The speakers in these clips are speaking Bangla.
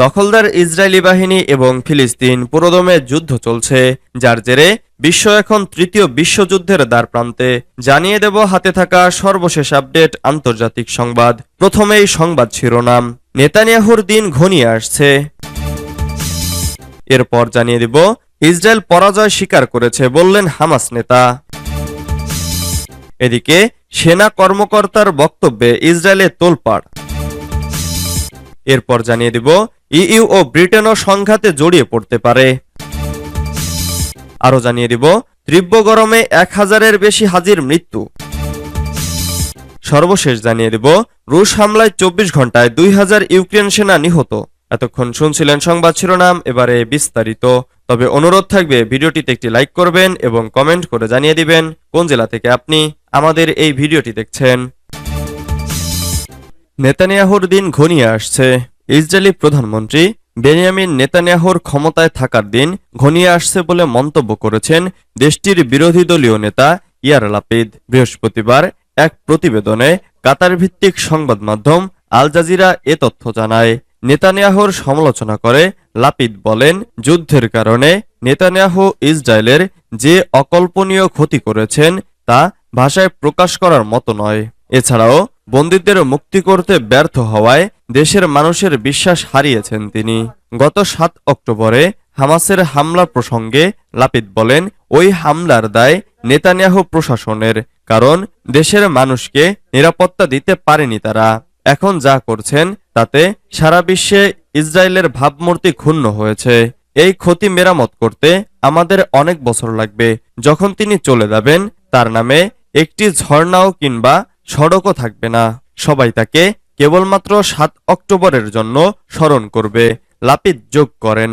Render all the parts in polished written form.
দখলদার ইসরায়েলি বাহিনী এবং ফিলিস্তিন পুরোদমে যুদ্ধ চলছে, যার জেরে বিশ্ব এখন তৃতীয় বিশ্বযুদ্ধের দ্বারপ্রান্তে। জানিয়ে দেব হাতে থাকা সর্বশেষ আপডেট আন্তর্জাতিক সংবাদ। প্রথমেই সংবাদ শিরোনাম, নেতানিয়াহুর দিন ঘনিয়ে আসছে। এরপর জানিয়ে দেব ইসরায়েল পরাজয় স্বীকার করেছে বললেন হামাস নেতা। এদিকে সেনা কর্মকর্তার বক্তব্যে ইসরায়েলে তোলপাড়। এরপর জানিয়ে দেব ইইউ ও ব্রিটেনও সংঘাতে জড়িয়ে পড়তে পারে। আরও জানিয়ে দিব তীব্র গরমে 1000-এর বেশি হাজির মৃত্যু। সর্বশেষ জানিয়ে দেব রুশ হামলায় 24 ঘন্টায় 2000 ইউক্রেন সেনা নিহত। এতক্ষণ শুনছিলেন সংবাদ শিরোনাম, এবারে বিস্তারিত। তবে অনুরোধ থাকবে ভিডিওটিতে একটি লাইক করবেন এবং কমেন্ট করে জানিয়ে দিবেন কোন জেলা থেকে আপনি আমাদের এই ভিডিওটি দেখছেন। নেতানিয়াহুর দিন ঘনিয়ে আসছে। ইসরায়েলি প্রধানমন্ত্রী বেনিয়ামিন নেতানিয়াহুর ক্ষমতায় থাকার দিন ঘনিয়ে আসছে বলে মন্তব্য করেছেন দেশটির বিরোধী দলীয় নেতা ইয়ার লাপিদ। বৃহস্পতিবার এক প্রতিবেদনে কাতার ভিত্তিক সংবাদ মাধ্যম আল জাজিরা এ তথ্য জানায়। নেতানিয়াহুর সমালোচনা করে লাপিদ বলেন, যুদ্ধের কারণে নেতানিয়াহু ইসরায়েলের যে অকল্পনীয় ক্ষতি করেছেন তা ভাষায় প্রকাশ করার মতো নয়। এছাড়াও বন্দীদের মুক্তি করতে ব্যর্থ হওয়ায় দেশের মানুষের বিশ্বাস হারিয়েছেন তিনি। গত 7 অক্টোবরে হামাসের হামলা প্রসঙ্গে লাপিদ বলেন, ওই হামলার দায় নেতানিয়াহু প্রশাসনের, কারণ দেশের মানুষকে নিরাপত্তা দিতে পারেনি তারা। এখন যা করছেন তাতে সারা বিশ্বে ইসরায়েলের ভাবমূর্তি ক্ষুণ্ণ হয়েছে। এই ক্ষতি মেরামত করতে আমাদের অনেক বছর লাগবে। যখন তিনি চলে যাবেন তার নামে একটি ঝর্ণাও কিংবা সড়কও থাকবে না। সবাই তাকে কেবলমাত্র 7 অক্টোবরের জন্য স্মরণ করবে, লাপিদ যোগ করেন।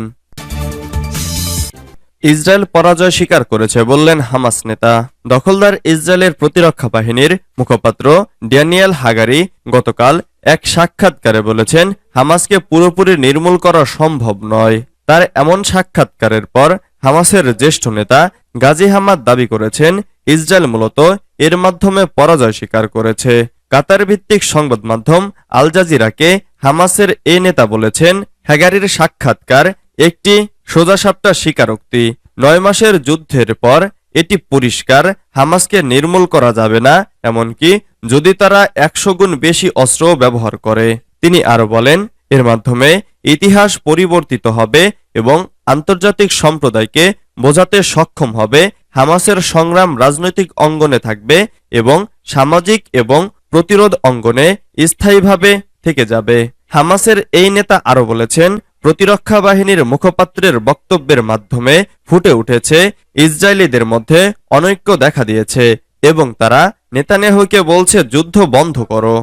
ইসরায়েল পরাজয় স্বীকার করেছে বললেন হামাস নেতা। দখলদার ইসরায়েলের প্রতিরক্ষা বাহিনীর মুখপাত্র ড্যানিয়েল হাগারি গতকাল এক সাক্ষাৎকারে বলেছেন, হামাসকে পুরোপুরি নির্মূল করা সম্ভব নয়। তার এমন সাক্ষাৎকারের পর হামাসের জ্যেষ্ঠ নেতা গাজী হামাদ দাবি করেছেন, ইসরায়েল মূলত এর মাধ্যমে পরাজয় স্বীকার করেছে। কাতার ভিত্তিক সংবাদ মাধ্যম আল জাজিরাকে হামাসের এ নেতা বলেছেন, হাগারির সাক্ষাৎকার একটি সোজাসাপটা স্বীকারোক্তি। 9 মাসের যুদ্ধের পর এটি পরিষ্কার, হামাসকে নির্মূল করা যাবে না, এমনকি যদি তারা 100 গুণ বেশি অস্ত্রও ব্যবহার করে। তিনি আরো বলেন, এর মাধ্যমে ইতিহাস পরিবর্তিত হবে এবং আন্তর্জাতিক সম্প্রদায়কে বোঝাতে সক্ষম হবে হামাসের সংগ্রাম রাজনৈতিক অঙ্গনে থাকবে এবং সামাজিক এবং প্রতিরোধ অঙ্গনে স্থায়ীভাবে থেকে যাবে। হামাসের এই নেতা আরো বলেছেন, প্রতিরক্ষা বাহিনীর মুখপাত্রের বক্তব্যের মাধ্যমে ফুটে উঠেছে ইসরায়েলিদের মধ্যে অনৈক্য দেখা দিয়েছে এবং তারা নেতানিয়াহুকে বলছে যুদ্ধ বন্ধ করো।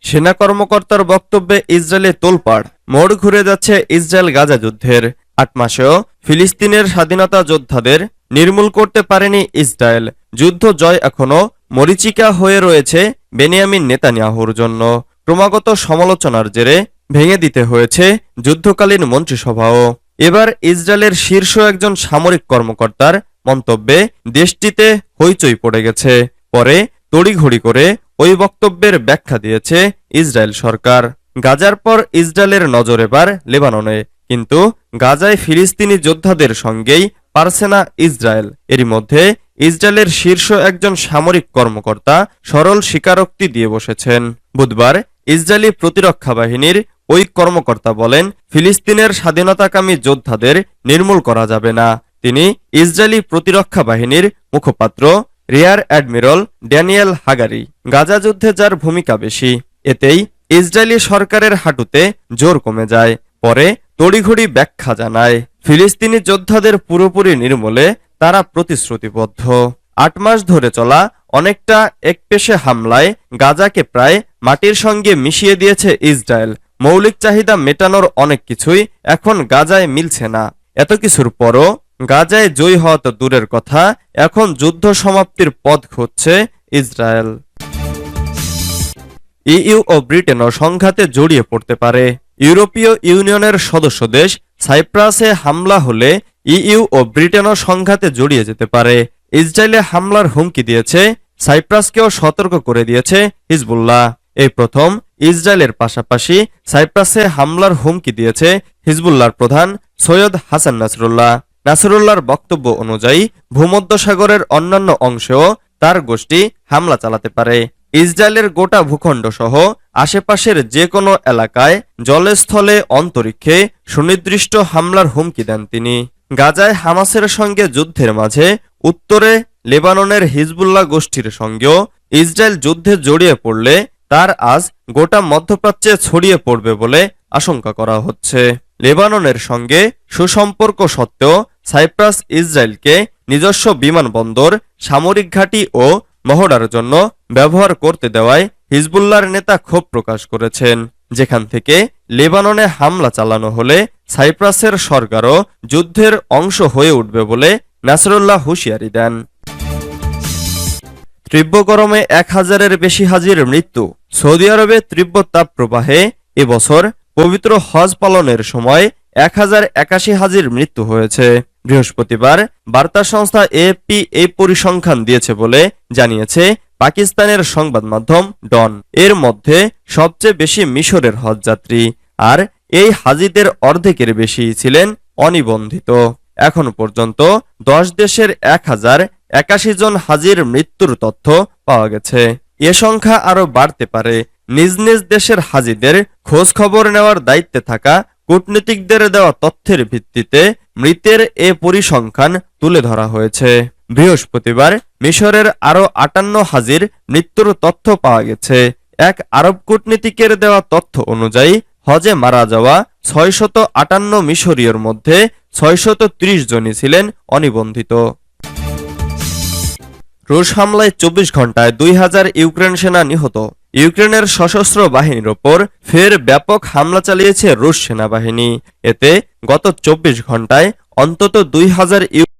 সেনা কর্মকর্তার বক্তব্যে ইসরায়েলে তোলপাড়। মোড় ঘুরে যাচ্ছে ইসরায়েল গাজা যুদ্ধের। 8 মাসেও ফিলিস্তিনের স্বাধীনতা যোদ্ধাদের নির্মূল করতে পারেনি ইসরায়েল। যুদ্ধ জয় এখনো মরীচিকা হয়ে রয়েছে বেনিয়ামিন নেতানিয়াহুর জন্য। ক্রমাগত সমালোচনার জেরে ভেঙে দিতে হয়েছে যুদ্ধকালীন মন্ত্রিসভাও। এবার ইসরায়েলের শীর্ষ একজন সামরিক কর্মকর্তার মন্তব্যে দেশটিতে হইচই পড়ে গেছে। পরে তড়িঘড়ি করে ওই বক্তব্যের ব্যাখ্যা দিয়েছে ইসরায়েল সরকার। গাজার পর ইসরায়েলের নজর এবার লেবাননে, কিন্তু গাজায় ফিলিস্তিনি যোদ্ধাদের সঙ্গেই পারছে না ইসরায়েল। এরই মধ্যে ইসরায়েলের শীর্ষ একজন সামরিক কর্মকর্তা সরল স্বীকারোক্তি দিয়ে বসেছেন। বুধবার ইসরায়েলি প্রতিরক্ষা বাহিনীর ওই কর্মকর্তা বলেন, ফিলিস্তিনের স্বাধীনতাকামী যোদ্ধাদের নির্মূল করা যাবে না। তিনি ইসরায়েলি প্রতিরক্ষা বাহিনীর মুখপাত্র রিয়ার অ্যাডমিরাল ড্যানিয়েল হাগারি। গাজা যুদ্ধে যার ভূমিকা বেশি, এতেই ইসরায়েলি সরকারের হাঁটুতে জোর কমে যায়। পরে তড়িঘড়ি ব্যাখ্যা জানায়, ফিলিস্তিনি যোদ্ধাদের পুরোপুরি নির্মূলে তারা প্রতিশ্রুতিবদ্ধ। 8 মাস ধরে চলা অনেকটা একপেশে হামলায় গাজাকে প্রায় মাটির সঙ্গে মিশিয়ে দিয়েছে ইসরায়েল। মৌলিক চাহিদা মেটানোর অনেক কিছুই এখন গাজায় মিলছে না। এত কিছুর পরও গাজায় জয়ী হওয়া তো দূরের কথা, এখন যুদ্ধ সমাপ্তির পথ খুঁজছে ইসরায়েল। ইইউ ও ব্রিটেনও সংঘাতে জড়িয়ে পড়তে পারে। ইউরোপীয় ইউনিয়নের সদস্য দেশ সাইপ্রাসে হামলা হলে ইইউ ও ব্রিটেনও সংঘাতে জড়িয়ে যেতে পারে। ইসরায়েলে হামলার হুমকি দিয়েছে সাইপ্রাসকেও সতর্ক করে দিয়েছে হিজবুল্লাহ। এই প্রথম ইসরায়েলের পাশাপাশি সাইপ্রাসে হামলার হুমকি দিয়েছে হিজবুল্লাহর প্রধান সৈয়দ হাসান নাসরুল্লাহ। নাসরুল্লাহর বক্তব্য অনুযায়ী ভূমধ্যসাগরের অন্যান্য অংশেও তার গোষ্ঠী হামলা চালাতে পারে। ইসরায়েলের গোটা ভূখণ্ড সহ আশেপাশের যে কোনো এলাকায় জলে স্থলে অন্তরিক্ষে সুনির্দিষ্ট হামলার হুমকি দেন তিনি। গাজায় হামাসের সঙ্গে যুদ্ধের মাঝে উত্তরে লেবাননের হিজবুল্লাহ গোষ্ঠীর সঙ্গেও ইসরায়েল যুদ্ধে জড়িয়ে পড়লে তার আজ গোটা মধ্যপ্রাচ্যে ছড়িয়ে পড়বে বলে আশঙ্কা করা হচ্ছে। লেবাননের সঙ্গে সুসম্পর্ক সত্ত্বেও সাইপ্রাস ইসরায়েলকে নিজস্ব বিমানবন্দর, সামরিক ঘাঁটি ও মহড়ার জন্য ব্যবহার করতে দেওয়ায় হিজবুল্লাহর নেতা ক্ষোভ প্রকাশ করেছেন, যেখান থেকে লেবাননে হামলা চালানো হলে সাইপ্রাসের সরকারও যুদ্ধের অংশ হয়ে উঠবে বলে নাসরুল্লাহ হুঁশিয়ারি দেন। তীব্র গরমে 1000-এর বেশি হাজির মৃত্যু। সৌদি আরবে তীব্র তাপপ্রবাহে এবছর পবিত্র হজ পালনের সময় 1081 হাজির মৃত্যু হয়েছে। বৃহস্পতিবার বার্তা সংস্থা এএফপি এই পরিসংখ্যান দিয়েছে বলে জানিয়েছে পাকিস্তানের সংবাদ মাধ্যম ডন। এর মধ্যে সবচেয়ে বেশি মিশরের হজযাত্রী, আর এই হাজিদের অর্ধেকের বেশি ছিলেন অনিবন্ধিত। এখন পর্যন্ত 10 দেশের 1081 জন হাজির মৃত্যুর তথ্য পাওয়া গেছে। এ সংখ্যা আরও বাড়তে পারে। নিজ নিজ দেশের হাজিদের খোঁজ খবর নেওয়ার দায়িত্বে থাকা কূটনীতিকদের দেওয়া তথ্যের ভিত্তিতে মৃতের এ পরিসংখ্যান তুলে ধরা হয়েছে। বৃহস্পতিবার মিশরের আরও 58 হাজির মৃত্যুর তথ্য পাওয়া গেছে। এক আরব কূটনীতিকের দেওয়া তথ্য অনুযায়ী হজে মারা যাওয়া 658 মিশরীয়র মধ্যে 630 জনই ছিলেন অনিবন্ধিত। রুশ হামলায় 24 ঘন্টায় 2000 ইউক্রেন সেনা নিহত। ইউক্রেনের সশস্ত্র বাহিনীর ওপর ফের ব্যাপক হামলা চালিয়েছে রুশ সেনাবাহিনী। এতে গত 24 ঘন্টায় অন্তত 2000